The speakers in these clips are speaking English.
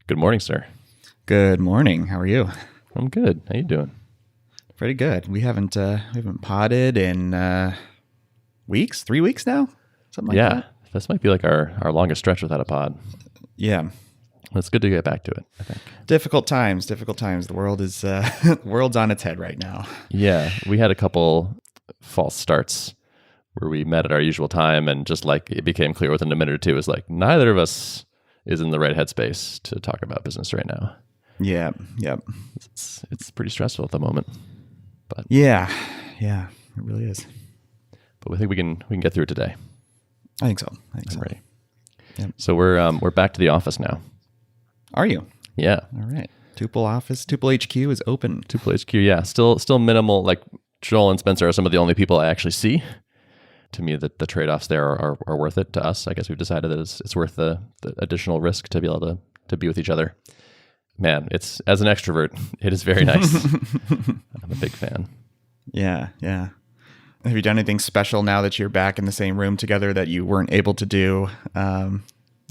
Good morning, sir. Good morning. How are you? I'm good. How you doing? Pretty good. We haven't podded in weeks, 3 weeks now, something like that. This might be like our longest stretch without a pod. Yeah, It's good to get back to it, I think. difficult times. The world is world's on its head right now. Yeah, we had a couple false starts where we met at our usual time, and just like it became clear within a minute or two, is like neither of us is in the right headspace to talk about business right now. Yeah, yep. It's pretty stressful at the moment, but Yeah, it really is. but we think we can get through it today. I think so. I'm ready. Yep. So we're back to the office now. Are you? Yeah. All right. Tuple office, Tuple HQ is open. Tuple HQ, yeah. Still minimal. Like Joel and Spencer are some of the only people I actually see. To me, the trade-offs there are worth it. To us, I guess we've decided that it's worth the additional risk to be able to be with each other. Man, it's, as an extrovert, it is very nice. I'm a big fan. Yeah. Have you done anything special now that you're back in the same room together that you weren't able to do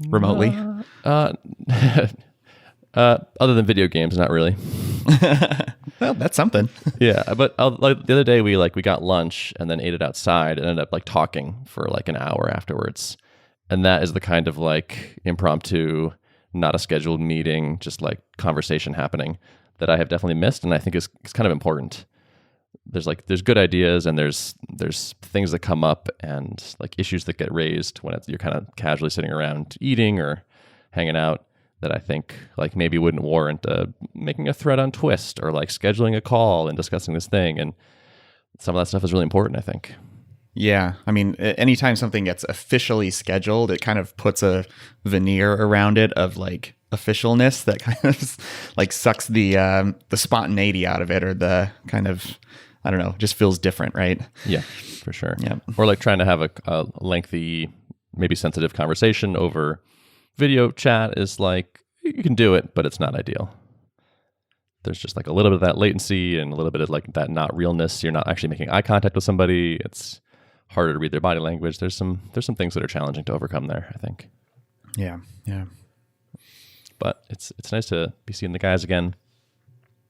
remotely? Other than video games, not really. Well, that's something. Yeah, but like the other day we got lunch and then ate it outside and ended up like talking for like an hour afterwards. And that is the kind of like impromptu, not a scheduled meeting, just like conversation happening that I have definitely missed, and I think is kind of important. There's good ideas, and there's things that come up and like issues that get raised when you're kind of casually sitting around eating or hanging out, that I think like maybe wouldn't warrant making a thread on Twist or like scheduling a call and discussing this thing. And some of that stuff is really important, I think. Yeah. I mean, anytime something gets officially scheduled, it kind of puts a veneer around it of like officialness that kind of like sucks the spontaneity out of it, or the kind of, I don't know, just feels different, right? Yeah, for sure. Yeah. Or like trying to have a lengthy, maybe sensitive conversation over video chat is like, you can do it, but it's not ideal. There's just like a little bit of that latency and a little bit of like that not realness. You're not actually making eye contact with somebody. It's harder to read their body language. There's some things that are challenging to overcome there, I think. Yeah. But it's nice to be seeing the guys again.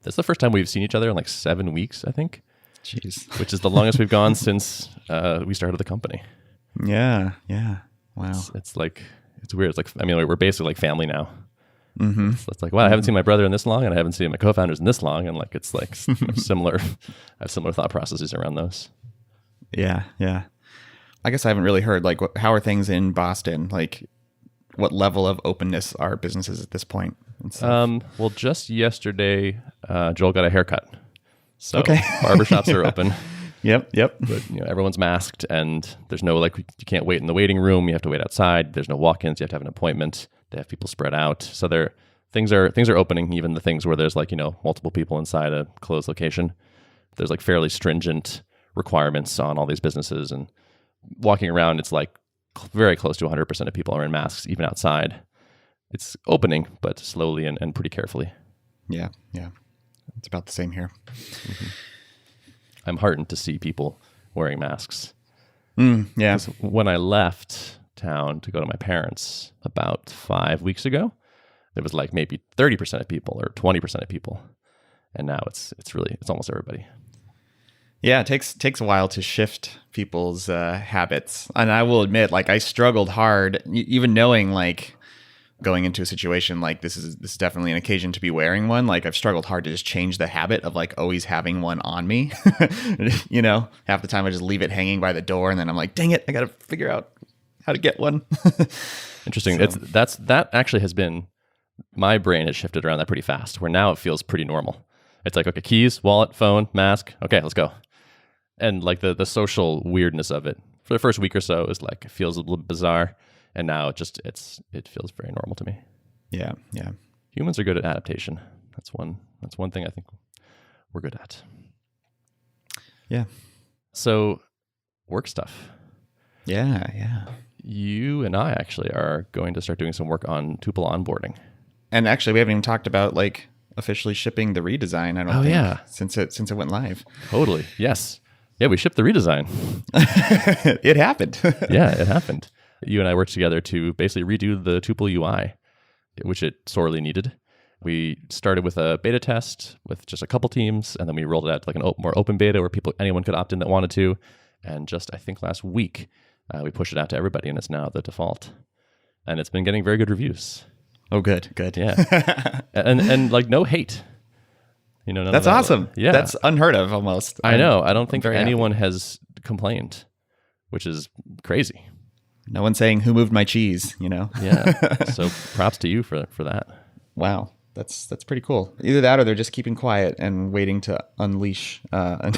That's the first time we've seen each other in like 7 weeks, I think. Jeez. Which is the longest we've gone since we started the company. Yeah. Wow. It's like, it's weird. It's like, I mean, we're basically like family now. Mm-hmm. It's like, wow, I haven't seen my brother in this long, and I haven't seen my co-founders in this long, and like it's like similar. I have similar thought processes around those. Yeah. I guess I haven't really heard like how are things in Boston? Like, what level of openness are businesses at this point? Well, just yesterday, Joel got a haircut, so okay. Barbershops are open. Yep. But everyone's masked, and there's no like, you can't wait in the waiting room. You have to wait outside. There's no walk-ins. You have to have an appointment. They have people spread out. So things are opening. Even the things where there's like multiple people inside a closed location. There's like fairly stringent requirements on all these businesses, and walking around, it's like very close to 100% of people are in masks, even outside. It's opening, but slowly and pretty carefully. Yeah. It's about the same here. Mm-hmm. I'm heartened to see people wearing masks. Yeah. When I left town to go to my parents about 5 weeks ago, it was like maybe 30% of people or 20% of people. And now it's almost everybody. Yeah, it takes a while to shift people's habits. And I will admit, like, I struggled hard, even knowing like going into a situation like this is definitely an occasion to be wearing one. Like, I've struggled hard to just change the habit of like always having one on me. Half the time I just leave it hanging by the door, and then I'm like, dang it, I got to figure out how to get one. Interesting. So. That actually has been, my brain has shifted around that pretty fast, where now it feels pretty normal. It's like, okay, keys, wallet, phone, mask. Okay, let's go. And like the social weirdness of it for the first week or so is like, it feels a little bizarre. And now it feels very normal to me. Yeah. Humans are good at adaptation. That's one thing I think we're good at. Yeah. So, work stuff. Yeah. You and I actually are going to start doing some work on Tuple onboarding. And actually, we haven't even talked about like officially shipping the redesign. I don't think since it went live. Totally. Yes. Yeah, we shipped the redesign. It happened. Yeah, it happened. You and I worked together to basically redo the Tuple UI which it sorely needed. We started with a beta test with just a couple teams, and then we rolled it out to like more open beta where anyone could opt in that wanted to. And just, I think last week, we pushed it out to everybody, and it's now the default. And it's been getting very good reviews. Oh, good. Yeah. and like no hate. That's awesome. Yeah. That's unheard of almost. I know. I don't think very anyone has complained, which is crazy. No one's saying who moved my cheese, Yeah. So props to you for that. Wow. That's pretty cool. Either that or they're just keeping quiet and waiting to unleash on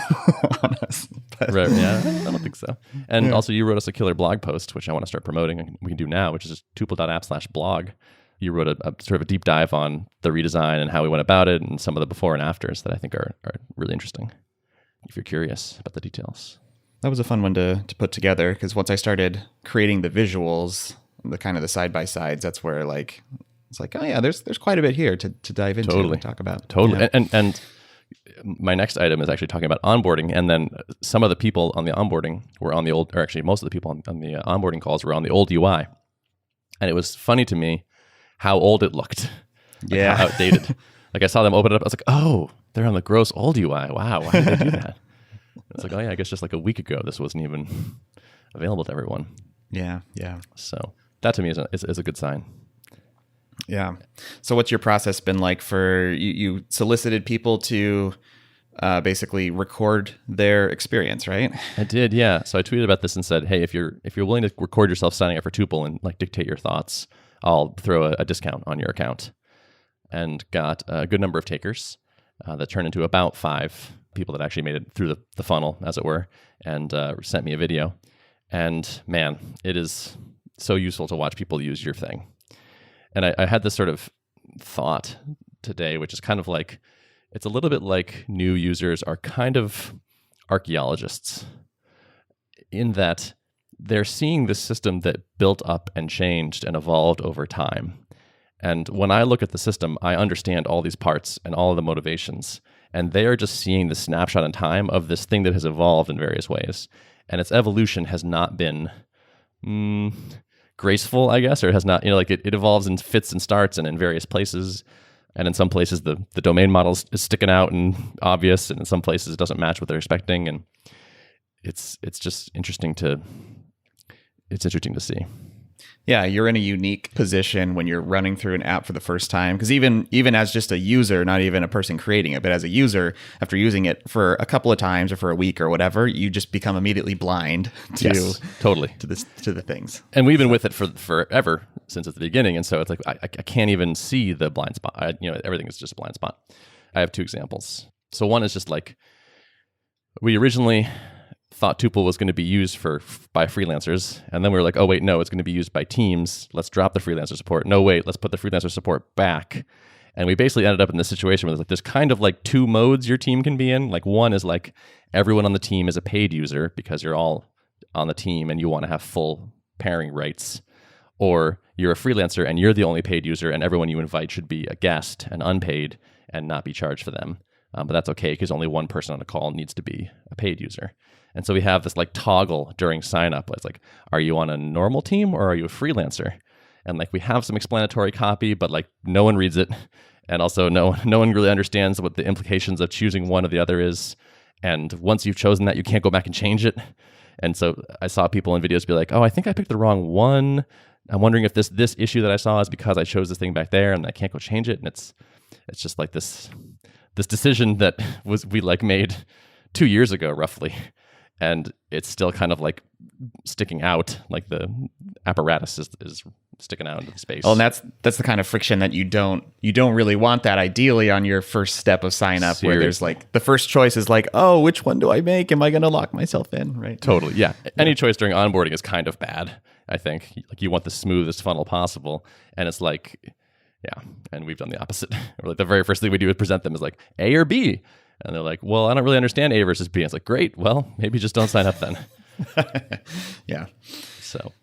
us. But, right. Yeah. I don't think so. And also you wrote us a killer blog post, which I want to start promoting, and we can do now, which is just tuple.app/blog. You wrote a sort of a deep dive on the redesign and how we went about it and some of the before and afters that I think are really interesting if you're curious about the details. That was a fun one to put together, because once I started creating the visuals, the kind of the side-by-sides, that's where like it's like, oh yeah, there's quite a bit here to dive into and talk about. Totally. Yeah. And my next item is actually talking about onboarding, and then some of the people on the onboarding were on the old, or actually most of the people on the onboarding calls were on the old UI. And it was funny to me how old it looked. Like how outdated. Like I saw them open it up, I was like, oh, they're on the gross old UI. Wow, why did they do that? It's like, oh yeah, I guess just like a week ago, this wasn't even available to everyone. Yeah. So that to me is a good sign. Yeah. So what's your process been like for you solicited people to basically record their experience, right? I did, yeah. So I tweeted about this and said, hey, if you're willing to record yourself signing up for Tuple and like dictate your thoughts, I'll throw a discount on your account. And got a good number of takers that turned into about 5 people that actually made it through the funnel, as it were, and sent me a video. And man, it is so useful to watch people use your thing. And I had this sort of thought today, which is kind of like, it's a little bit like new users are kind of archaeologists in that they're seeing this system that built up and changed and evolved over time. And when I look at the system, I understand all these parts and all of the motivations. And they are just seeing the snapshot in time of this thing that has evolved in various ways. And its evolution has not been graceful, I guess, or has not, like it evolves in fits and starts and in various places. And in some places, the domain model is sticking out and obvious. And in some places, it doesn't match what they're expecting. And it's just interesting to see. Yeah, you're in a unique position when you're running through an app for the first time, because even as just a user, not even a person creating it, but as a user, after using it for a couple of times or for a week or whatever, you just become immediately blind to yes, totally to the things. And we've been with it for forever since at the beginning, and so it's like I can't even see the blind spot. Everything is just a blind spot. I have 2 examples. So one is just like we originally thought Tuple was going to be used by freelancers, and then we were like, oh wait, no, it's going to be used by teams. Let's drop the freelancer support. No, wait, let's put the freelancer support back. And we basically ended up in this situation where there's kind of like 2 modes your team can be in. Like one is like everyone on the team is a paid user because you're all on the team and you want to have full pairing rights, or you're a freelancer and you're the only paid user and everyone you invite should be a guest and unpaid and not be charged for them. But that's okay because only one person on a call needs to be a paid user. And so we have this like toggle during sign up. It's like, are you on a normal team or are you a freelancer? And like we have some explanatory copy, but like no one reads it. And also no one really understands what the implications of choosing one or the other is. And once you've chosen that, you can't go back and change it. And so I saw people in videos be like, oh, I think I picked the wrong one. I'm wondering if this issue that I saw is because I chose this thing back there and I can't go change it. And it's just like this decision that we like made 2 years ago, roughly. And it's still kind of like sticking out, like the apparatus is sticking out into the space. Well, and that's the kind of friction that you don't really want that ideally on your first step of sign up. Seriously. Where there's like the first choice is like, oh, which one do I make? Am I going to lock myself in? Right. Totally. Yeah. Any choice during onboarding is kind of bad, I think. Like you want the smoothest funnel possible. And it's like, yeah. And we've done the opposite. Or like the very first thing we do is present them as like A or B. And they're like, well, I don't really understand A versus B. And it's like, great. Well, maybe just don't sign up then. Yeah. So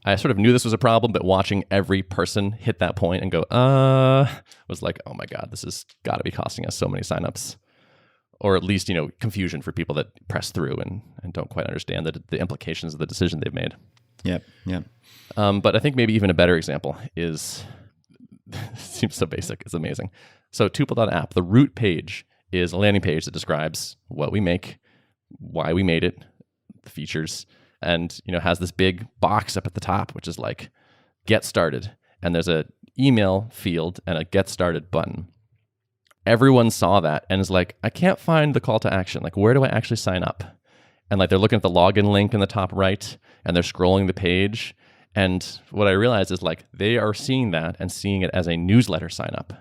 I sort of knew this was a problem, but watching every person hit that point and go, was like, oh my God, this has got to be costing us so many signups. Or at least, confusion for people that press through and don't quite understand the implications of the decision they've made. Yep. But I think maybe even a better example is It seems so basic. It's amazing. So tuple.app, the root page is a landing page that describes what we make, why we made it, the features, and has this big box up at the top, which is like get started. And there's a email field and a get started button. Everyone saw that and is like, I can't find the call to action. Like, where do I actually sign up? And like they're looking at the login link in the top right and they're scrolling the page. And what I realized is like they are seeing that and seeing it as a newsletter sign up,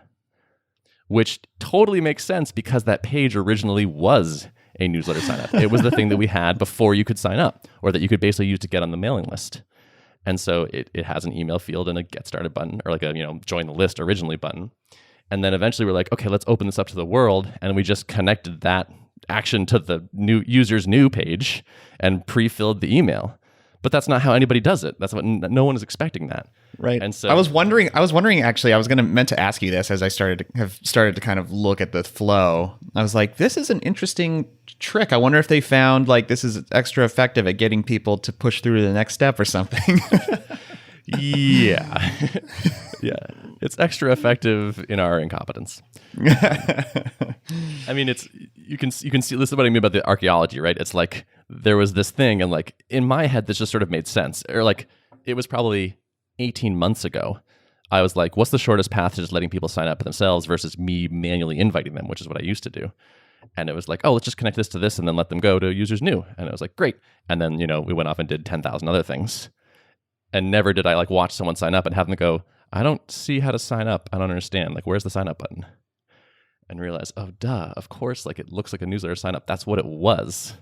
which totally makes sense because that page originally was a newsletter sign up. It was the thing that we had before you could sign up, or that you could basically use to get on the mailing list. And so it has an email field and a get started button, or like a join the list originally button. And then eventually we're like, okay, let's open this up to the world. And we just connected that action to the new user's new page and pre-filled the email. But that's not how anybody does it. That's what no one is expecting that. Right. And so I was wondering actually, I was meant to ask you this as I started to kind of look at the flow. I was like, this is an interesting trick. I wonder if they found like this is extra effective at getting people to push through to the next step or something. Yeah. Yeah. It's extra effective in our incompetence. I mean, you can see this is what I mean about the archaeology, right? It's like there was this thing and like in my head this just sort of made sense. Or like it was probably 18 months ago. I was like, what's the shortest path to just letting people sign up for themselves versus me manually inviting them, which is what I used to do. And it was like, oh, let's just connect this to this and then let them go to users new. And it was like, great. And then, we went off and did 10,000 other things. And never did I like watch someone sign up and have them go, I don't see how to sign up. I don't understand. Like, where's the sign up button? And realize, oh, duh, of course, like it looks like a newsletter sign up. That's what it was.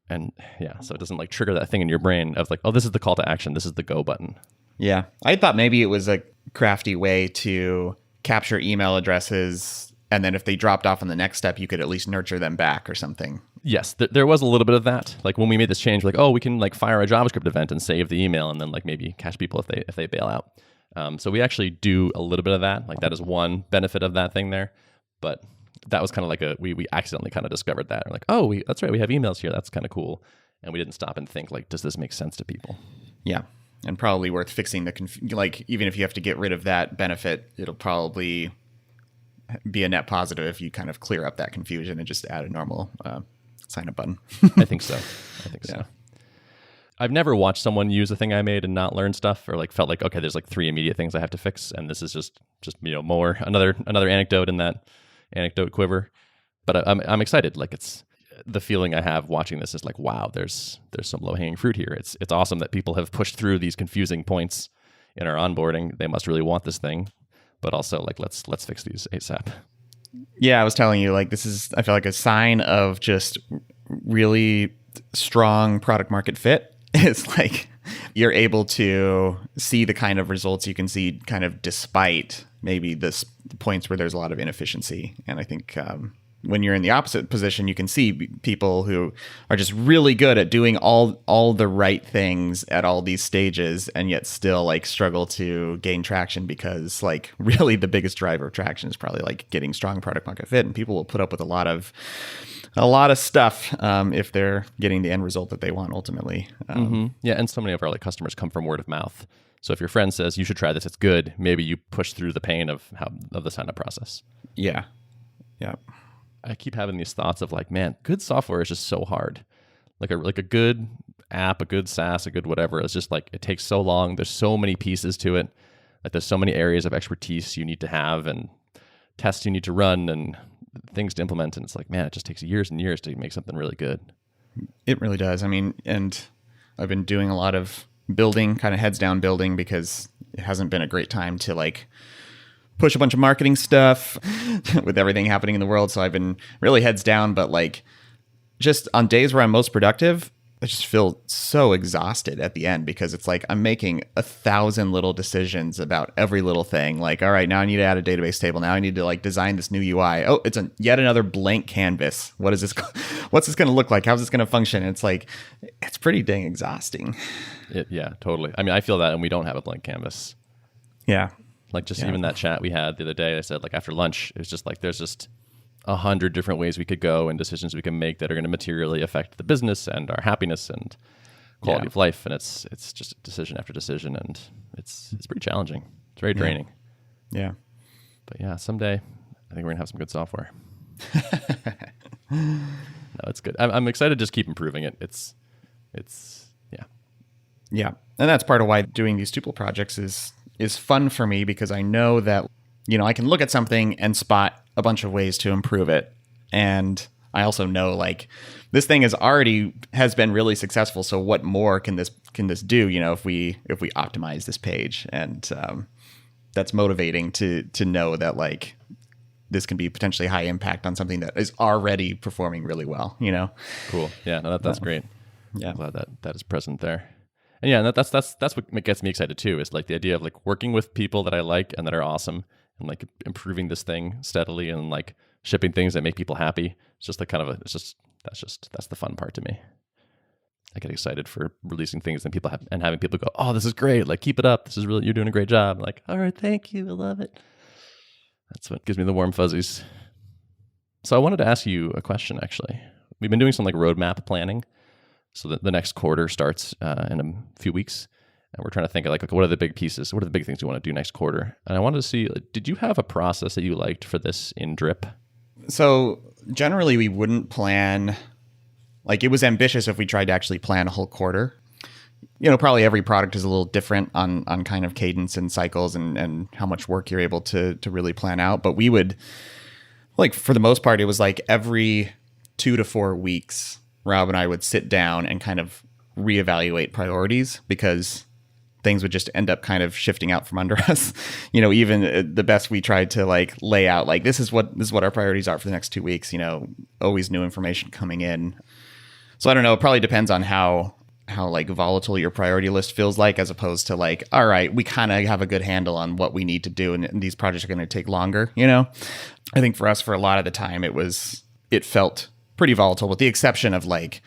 And yeah, so it doesn't like trigger that thing in your brain of like, oh, this is the call to action. This is the go button. Yeah. I thought maybe it was a crafty way to capture email addresses. And then if they dropped off on the next step, you could at least nurture them back or something. Yes, there was a little bit of that. Like when we made this change, we're like, oh, we can like fire a JavaScript event and save the email and then like maybe catch people if they bail out. So we actually do a little bit of that. Like that is one benefit of that thing there. But that was kind of like we accidentally kind of discovered that. We're like, oh, that's right. We have emails here. That's kind of cool. And we didn't stop and think like, does this make sense to people? Yeah. And probably worth fixing like even if you have to get rid of that benefit, it'll probably be a net positive if you kind of clear up that confusion and just add a normal sign up button. I think so. So. I've never watched someone use a thing I made and not learn stuff, or like felt like, okay, there's like 3 immediate things I have to fix, and this is just more another anecdote in that anecdote quiver. But I'm excited. Like it's the feeling I have watching this is like, wow, there's some low hanging fruit here. It's awesome that people have pushed through these confusing points in our onboarding. They must really want this thing, but also like let's fix these ASAP. Yeah, I was telling you, like, this is, I feel like a sign of just really strong product market fit. It's like you're able to see the kind of results you can see kind of despite maybe the points where there's a lot of inefficiency. And I think when you're in the opposite position, you can see people who are just really good at doing all the right things at all these stages and yet still like struggle to gain traction because like really the biggest driver of traction is probably like getting strong product market fit, and people will put up with a lot of stuff if they're getting the end result that they want ultimately. Yeah, and so many of our like customers come from word of mouth. So if your friend says you should try this, it's good. Maybe you push through the pain of the sign up process. Yeah. I keep having these thoughts of like, man, good software is just so hard. Like a good app, a good SaaS, a good whatever. It's just like it takes so long. There's so many pieces to it. Like there's so many areas of expertise you need to have and tests you need to run and things to implement. And it's like, man, it just takes years and years to make something really good. It really does. I mean, and I've been doing a lot of building, kind of heads down building, because it hasn't been a great time to like push a bunch of marketing stuff with everything happening in the world. So I've been really heads down, but like just on days where I'm most productive, I just feel so exhausted at the end because it's like I'm making 1,000 little decisions about every little thing. Like, all right, now I need to add a database table. Now I need to like design this new UI. Oh, it's yet another blank canvas. What's this going to look like? How's this going to function? And it's like, it's pretty dang exhausting. Yeah, totally. I mean, I feel that, and we don't have a blank canvas. Yeah. Like just even that chat we had the other day, I said like after lunch, it was just like there's just 100 different ways we could go and decisions we can make that are going to materially affect the business and our happiness and quality of life. And it's just decision after decision, and it's pretty challenging. It's very draining. Yeah. But yeah, someday I think we're gonna have some good software. No, it's good. I'm excited to just keep improving it. It's yeah. Yeah. And that's part of why doing these tuple projects is fun for me, because I know that, I can look at something and spot a bunch of ways to improve it. And I also know, like, this thing has been really successful. So what more can this do, if we optimize this page? And that's motivating to know that, like, this can be potentially high impact on something that is already performing really well, Cool. Yeah, no, that's great. Yeah. I'm glad that is present there. And yeah, that's what gets me excited too, is like the idea of like working with people that I like and that are awesome, and like improving this thing steadily, and like shipping things that make people happy. It's just like that's the fun part to me. I get excited for releasing things and having people go, "Oh, this is great! Like, keep it up. This is really, you're doing a great job." I'm like, all right, thank you, I love it. That's what gives me the warm fuzzies. So I wanted to ask you a question. Actually, we've been doing some like roadmap planning. So the next quarter starts in a few weeks, and we're trying to think of like, okay, what are the big pieces? What are the big things we want to do next quarter? And I wanted to see, did you have a process that you liked for this in Drip? So generally we wouldn't plan, like, it was ambitious if we tried to actually plan a whole quarter. Probably every product is a little different on kind of cadence and cycles and how much work you're able to really plan out. But we would, like, for the most part, it was like every 2 to 4 weeks, Rob and I would sit down and kind of reevaluate priorities, because things would just end up kind of shifting out from under us. Even the best we tried to like lay out, like, this is what our priorities are for the next 2 weeks, always new information coming in. So I don't know, it probably depends on how like volatile your priority list feels like, as opposed to like, all right, we kind of have a good handle on what we need to do, and these projects are going to take longer. I think for us, for a lot of the time, it felt pretty volatile, with the exception of like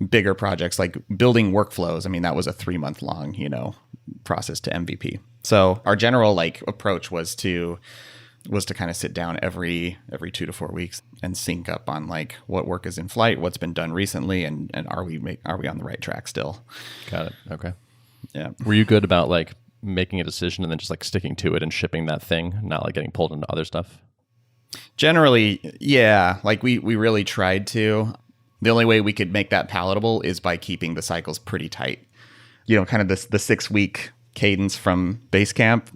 bigger projects like building workflows. I mean, that was a 3-month long, process to MVP. So our general like approach was to kind of sit down every 2 to 4 weeks and sync up on like what work is in flight, what's been done recently, and are we on the right track still? Got it. Okay. Yeah. Were you good about like making a decision and then just like sticking to it and shipping that thing, not like getting pulled into other stuff? Generally, yeah. Like we really tried to. The only way we could make that palatable is by keeping the cycles pretty tight. Kind of the 6-week cadence from Basecamp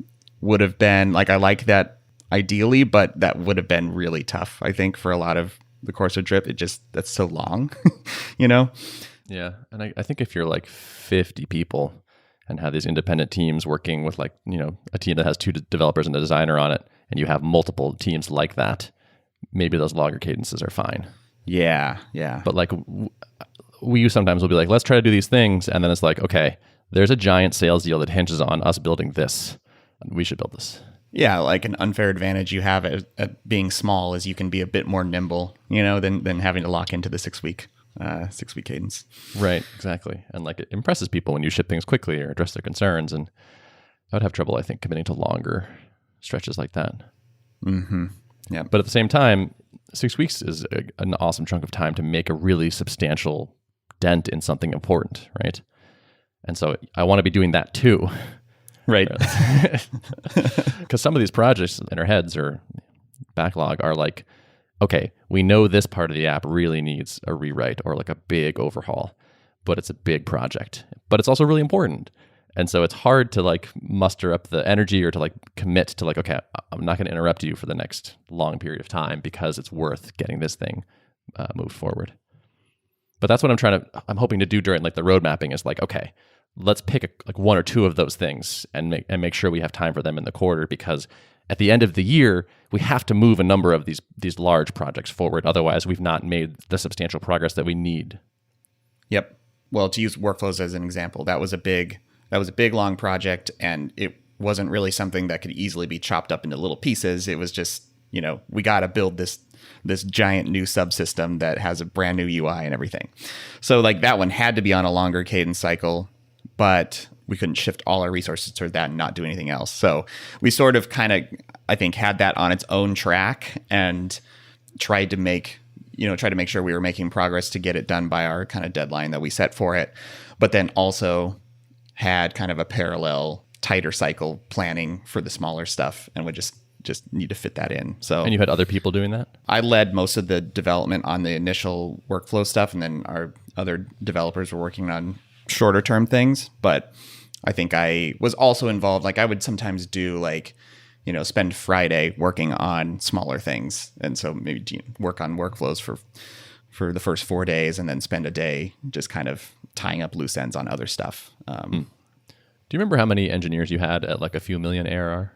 would have been like, I like that ideally, but that would have been really tough, I think, for a lot of the course of Drip. That's so long, Yeah. And I think if you're like 50 people and have these independent teams working with like, a team that has 2 developers and a designer on it, and you have multiple teams like that, maybe those longer cadences are fine. Yeah, yeah. But like we sometimes will be like, let's try to do these things. And then it's like, okay, there's a giant sales deal that hinges on us building this. We should build this. Yeah, like an unfair advantage you have at being small is you can be a bit more nimble, than having to lock into the 6-week cadence. Right, exactly. And like it impresses people when you ship things quickly or address their concerns. And I would have trouble, I think, committing to longer stretches like that. Mm-hmm. Yeah. But at the same time, 6 weeks is an awesome chunk of time to make a really substantial dent in something important, right? And so I want to be doing that too. Right. Because some of these projects in our heads or backlog are like, okay, we know this part of the app really needs a rewrite or like a big overhaul, but it's a big project, but it's also really important. And so it's hard to like muster up the energy or to like commit to like, okay, I'm not going to interrupt you for the next long period of time because it's worth getting this thing moved forward. But that's what I'm hoping to do during like the road mapping is like, okay, let's pick like 1 or 2 of those things and make sure we have time for them in the quarter, because at the end of the year, we have to move a number of these large projects forward. Otherwise, we've not made the substantial progress that we need. Yep. Well, to use workflows as an example, that was a big long project, and it wasn't really something that could easily be chopped up into little pieces. It was just, we got to build this giant new subsystem that has a brand new UI and everything. So like that one had to be on a longer cadence cycle, but we couldn't shift all our resources toward that and not do anything else. So we sort of kind of, I think, had that on its own track and tried to make sure we were making progress to get it done by our kind of deadline that we set for it. But then also had kind of a parallel tighter cycle planning for the smaller stuff, and would just need to fit that in. So, And you had other people doing that? I led most of the development on the initial workflow stuff, and then our other developers were working on shorter term things. But I think I was also involved. Like I would sometimes do like, spend Friday working on smaller things, and so maybe work on workflows for the first 4 days, and then spend a day just kind of tying up loose ends on other stuff. Do you remember how many engineers you had at like a few million ARR?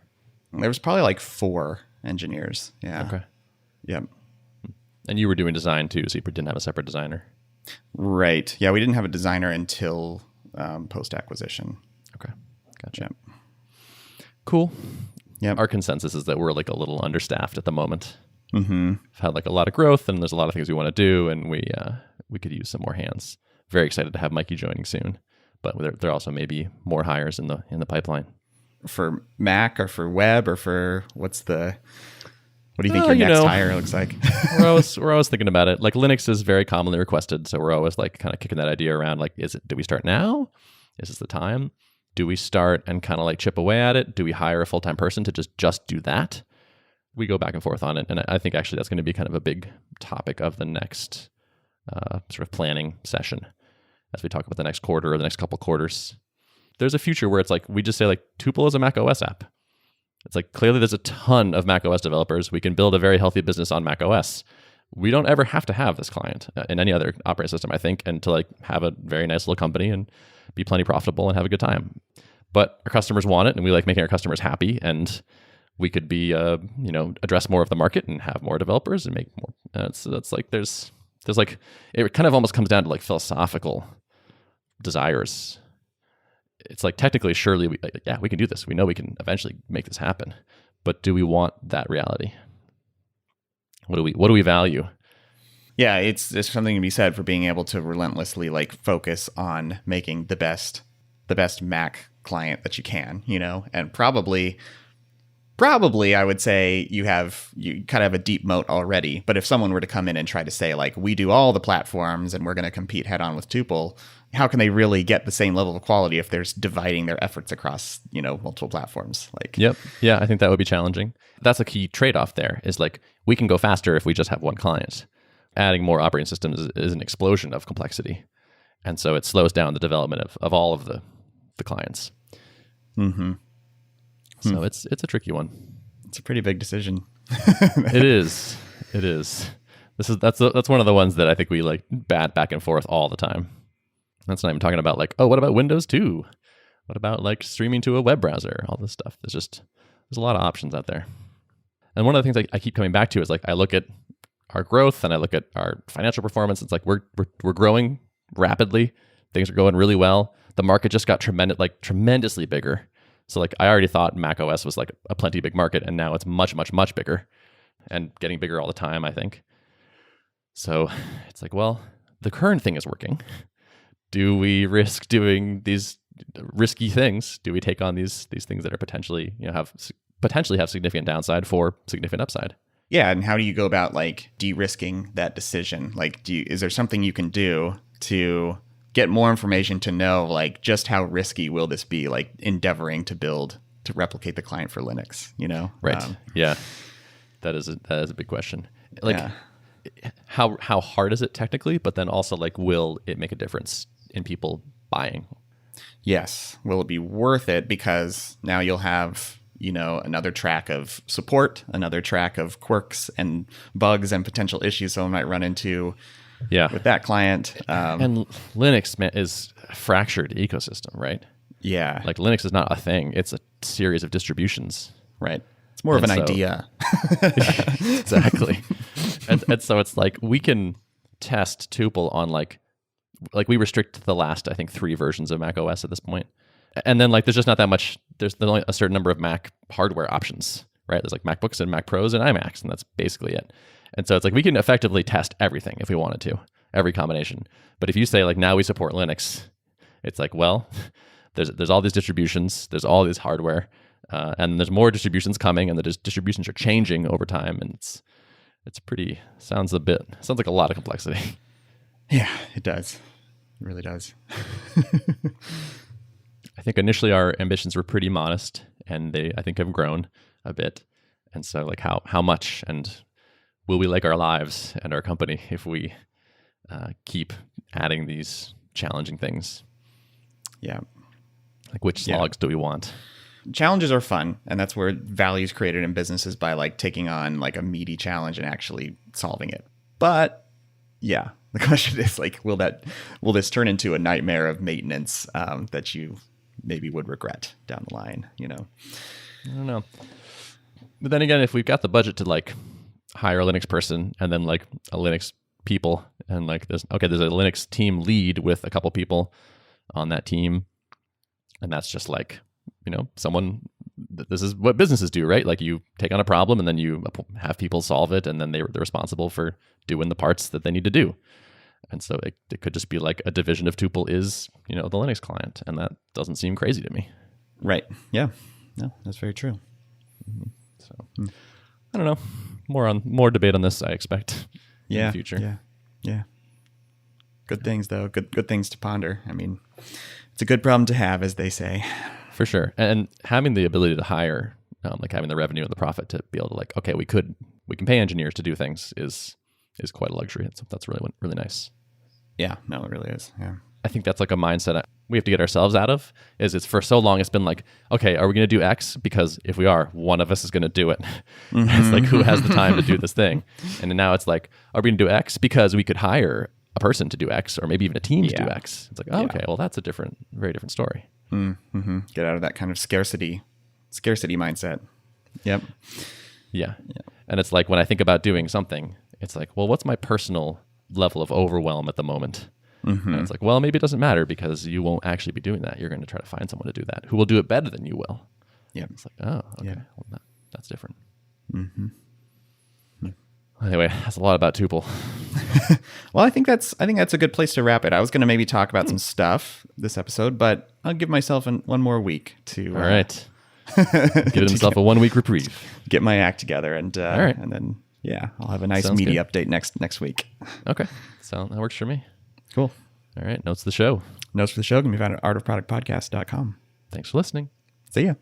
There was probably like 4 engineers. Yeah. Okay. Yep. And you were doing design too, so you didn't have a separate designer. Right. Yeah, we didn't have a designer until post-acquisition. Okay. Gotcha. Yep. Cool. Yep. Our consensus is that we're like a little understaffed at the moment. Mm-hmm. We've had like a lot of growth, and there's a lot of things we want to do, and we could use some more hands. Very excited to have Mikey joining soon, but there also may be more hires in the pipeline. For Mac or for web or for what do you think your next hire looks like? we're always thinking about it. Like Linux is very commonly requested, so we're always like kind of kicking that idea around. Like, do we start now? Is this the time? Do we start and kind of like chip away at it? Do we hire a full-time person to just do that? We go back and forth on it, and I think actually that's going to be kind of a big topic of the next sort of planning session as we talk about the next quarter or the next couple quarters. There's a future where it's like we just say like Tuple is a Mac OS app. It's like clearly there's a ton of Mac OS developers. We can build a very healthy business on Mac OS. We don't ever have to have this client in any other operating system, I think, and to like have a very nice little company and be plenty profitable and have a good time. But our customers want it, and we like making our customers happy, and we could be address more of the market and have more developers and make more. So that's like there's like it kind of almost comes down to like philosophical desires. It's like technically, surely, we can do this. We know we can eventually make this happen. But do we want that reality? What do we value? Yeah, there's something to be said for being able to relentlessly like focus on making the best Mac client that you can, and probably I would say you kind of have a deep moat already. But if someone were to come in and try to say like, we do all the platforms and we're going to compete head on with Tuple, how can they really get the same level of quality if they're dividing their efforts across, multiple platforms? Like, yep. Yeah, I think that would be challenging. That's a key trade-off there is like, we can go faster if we just have one client. Adding more operating systems is an explosion of complexity. And so it slows down the development of all of the clients. Mm-hmm. So it's a tricky one. It's a pretty big decision. It is. That's one of the ones that I think we like bat back and forth all the time. That's not even talking about like, oh, what about Windows 2? What about like streaming to a web browser? All this stuff. There's a lot of options out there. And one of the things I keep coming back to is like I look at our growth and I look at our financial performance. It's like we're growing rapidly. Things are going really well. The market just got tremendously bigger. So like I already thought Mac OS was like a plenty big market, and now it's much, much, much bigger and getting bigger all the time, I think. So it's like, well, the current thing is working. Do we risk doing these risky things? Do we take on these things that are potentially have significant downside for significant upside? Yeah, and how do you go about like de-risking that decision? Like, is there something you can do to get more information to know like just how risky will this be? Like endeavoring to replicate the client for Linux, Right. Yeah, that is a big question. Like, yeah. How hard is it technically? But then also like, will it make a difference in people buying? Yes. Will it be worth it? Because now you'll have, another track of support, another track of quirks and bugs and potential issues someone might run into with that client. And Linux is a fractured ecosystem, right? Yeah. Like Linux is not a thing. It's a series of distributions. Right. It's more of an idea. Exactly. And so it's like we can test Tuple on like we restrict the last, I think, 3 versions of Mac OS at this point. And then like there's just not that much, there's only a certain number of Mac hardware options, right? There's like MacBooks and Mac Pros and iMacs, and that's basically it. And so it's like we can effectively test everything if we wanted to, every combination. But if you say like now we support Linux, it's like, well, there's all these distributions, there's all this hardware, and there's more distributions coming, and the distributions are changing over time, and it's sounds like a lot of complexity. Yeah, it does. It really does. I think initially our ambitions were pretty modest, and they, I think, have grown a bit. And so, like, how much, and will we like our lives and our company if we keep adding these challenging things? Yeah. Like, which slogs do we want? Challenges are fun, and that's where value is created in businesses, by like taking on like a meaty challenge and actually solving it. But yeah, the question is like, will this turn into a nightmare of maintenance that you maybe would regret down the line? You know, I don't know. But then again, if we've got the budget to like hire a Linux person and then like a Linux people, and like there's a Linux team lead with a couple people on that team, and that's just like, you know, someone, this is what businesses do, right? Like, you take on a problem and then you have people solve it, and then they're responsible for doing the parts that they need to do. And so it could just be like a division of Tuple is, you know, the Linux client, and that doesn't seem crazy to me. Right. Yeah. No, that's very true. So I don't know. More debate on this, I expect, in the future. Yeah. Yeah. Good things, though. Good things to ponder. I mean, it's a good problem to have, as they say. For sure. And having the ability to hire, like having the revenue and the profit to be able to like, okay, we can pay engineers to do things is quite a luxury. That's really nice. Yeah, no, it really is. Yeah. I think that's like a mindset we have to get ourselves out of. It's for so long it's been like, okay, are we going to do X? Because if we are, one of us is going to do it. Mm-hmm. It's like, who has the time to do this thing? And now it's like, are we going to do X? Because we could hire a person to do X, or maybe even a team to do X. It's like, oh, okay, well, that's a very different story. Mm-hmm. Get out of that kind of scarcity mindset. Yep. Yeah. And it's like, when I think about doing something, it's like, well, what's my personal level of overwhelm at the moment? Mm-hmm. And it's like, well, maybe it doesn't matter, because you won't actually be doing that. You're going to try to find someone to do that who will do it better than you will. Yeah. It's like, oh, okay. Yeah. Well, that's different. Mm-hmm. Anyway, that's a lot about Tuple. Well, I think that's a good place to wrap it. I was going to maybe talk about some stuff this episode, but I'll give myself one more week to. All right. Give himself a 1 week reprieve. Get my act together, and all right. And then I'll have a nice Sounds meaty good. update next week. Okay, so that works for me. Cool. All right, notes for the show. Notes for the show can be found at artofproductpodcast.com. Thanks for listening. See ya.